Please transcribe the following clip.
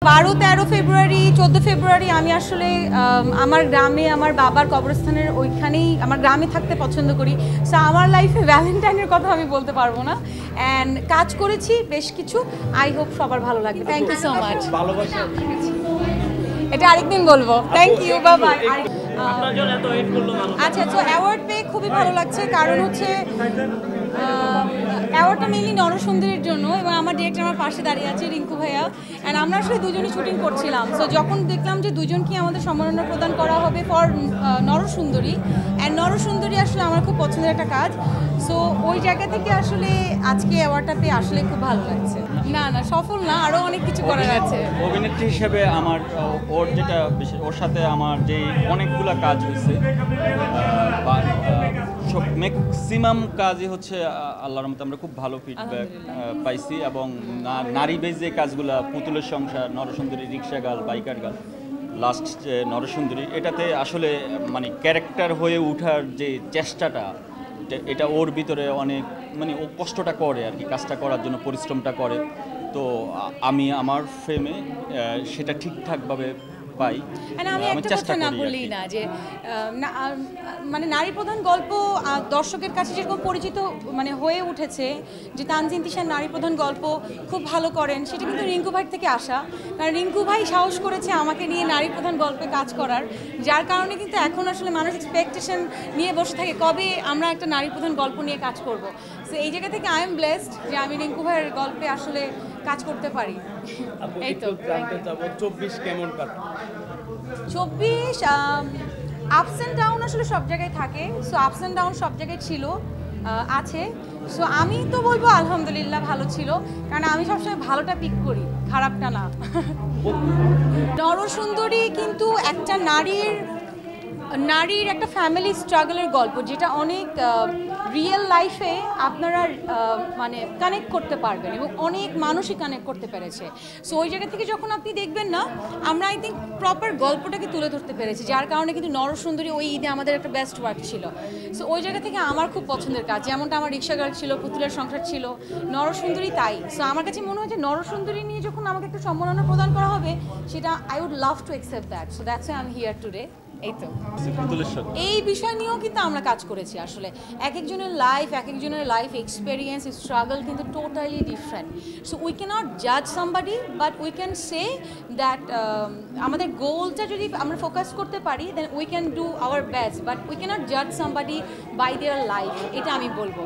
12-13 ফেব্রুয়ারি 14 ফেব্রুয়ারি আমি আসলে আমার গ্রামে আমার বাবার কবরস্থানের ওইখানেই আমার গ্রামে থাকতে পছন্দ করি। সো আমার লাইফে ভ্যালেন্টাইনের কথা আমি বলতে পারবো না, অ্যান্ড কাজ করেছি বেশ কিছু। আই হোপ সবার ভালো লাগবে। Thank you so much. এটা আরেকদিন বলবো। Thank you, bye bye. আচ্ছা, তো অ্যাওয়ার্ড পেয়ে খুবই ভালো লাগছে, কারণ হচ্ছে অ্যাওয়ার্ডটা মেইনলি নরসুন্দরীর জন্য, এবং আমার ডিরেক্টর আমার পাশে দাঁড়িয়ে আছে রিঙ্কু ভাইয়া, অ্যান্ড আমরা আসলে দুজনই শুটিং করছিলাম। সো যখন দেখলাম যে দুজনকে আমাদের সম্মাননা প্রদান করা হবে ফর নরসুন্দরী, অ্যান্ড নরসুন্দরী আসলে আমার খুব পছন্দের একটা কাজ। সো ওই জায়গা থেকে আসলে আজকে অ্যাওয়ার্ডটা পেয়ে আসলে খুব ভালো লাগছে। না না, সফল না, আরও অনেক কিছু করার আছে। অভিনেত্রী হিসেবে আমার ওর যেটা ওর সাথে আমার যে অনেকগুলো কাজ হয়েছে, সব ম্যাক্সিমাম কাজই হচ্ছে আল্লাহর রহমতে আমরা খুব ভালো ফিডব্যাক পাইছি, এবং নারী বেজ যে কাজগুলো, পুতুলের সংসার, নরসুন্দরী, রিক্সা গার্ল, বাইকার গার্ল, লাস্ট যে নরসুন্দরী, এটাতে আসলে মানে ক্যারেক্টার হয়ে ওঠার যে চেষ্টাটা, এটা ওর ভিতরে অনেক মানে ও কষ্টটা করে আর কি, কাজটা করার জন্য পরিশ্রমটা করে। তো আমি আমার ফ্রেমে সেটা ঠিকঠাকভাবে পাই। আমি একটা কথা না বললেই না যে মানে নারী প্রধান গল্প দর্শকের কাছে যেরকম পরিচিত মানে হয়ে উঠেছে, যে তানজিন তিশার নারী প্রধান গল্প খুব ভালো করেন, সেটা কিন্তু রিঙ্কু ভাই থেকে আসা। কারণ রিঙ্কু ভাই সাহস করেছে আমাকে নিয়ে নারী প্রধান গল্পে কাজ করার, যার কারণে কিন্তু এখন আসলে মানুষ এক্সপেকটেশন নিয়ে বসে থাকে কবে আমরা একটা নারী প্রধান গল্প নিয়ে কাজ করব। সো এই জায়গা থেকে আই এম ব্লেসড যে আমি রিঙ্কু ভাইয়ের গল্পে আসলে কাজ করতে পারি। এই তো জানতে চাবো 24 কেমন কাটলো? 24 আপস অ্যান্ড ডাউন আসলে সব জায়গায় থাকে। সো আপস অ্যান্ড ডাউন সব জায়গায় ছিল, আছে। সো আমি তো বলবো আলহামদুলিল্লাহ ভালো ছিল, কারণ আমি সবসময় ভালোটা পিক করি, খারাপটা না। নরসুন্দরী কিন্তু একটা নারীর একটা ফ্যামিলি স্ট্রাগলের গল্প, যেটা অনেক রিয়েল লাইফে আপনারা মানে কানেক্ট করতে পারবেন, এবং অনেক মানুষই কানেক্ট করতে পেরেছে। সো ওই জায়গা থেকে যখন আপনি দেখবেন না, আমরা আই থিঙ্ক প্রপার গল্পটাকে তুলে ধরতে পেরেছি, যার কারণে কিন্তু নরসুন্দরী ওই ঈদে আমাদের একটা বেস্ট ওয়ার্ক ছিল। সো ওই জায়গা থেকে আমার খুব পছন্দের কাজ, যেমনটা আমার রিক্সা গার্ল ছিল, পুতুলের সংসার ছিল, নরসুন্দরী তাই। সো আমার কাছে মনে হয় যে নরসুন্দরী নিয়ে যখন আমাকে একটা সম্মাননা প্রদান করা হবে, সেটা I would love to accept that. So that's why I am here today. এই তো এই বিষয় নিয়েও কিন্তু আমরা কাজ করেছি। আসলে এক একজনের লাইফ এক্সপেরিয়েন্স, স্ট্রাগল কিন্তু totally different. So we can't জাজ somebody, but we can say that আমাদের গোলটা যদি আমরা ফোকাস করতে পারি, then we can do our best, but we can't জাজ সামবাডি বাই দেয়ার লাইফ, এটা আমি বলবো।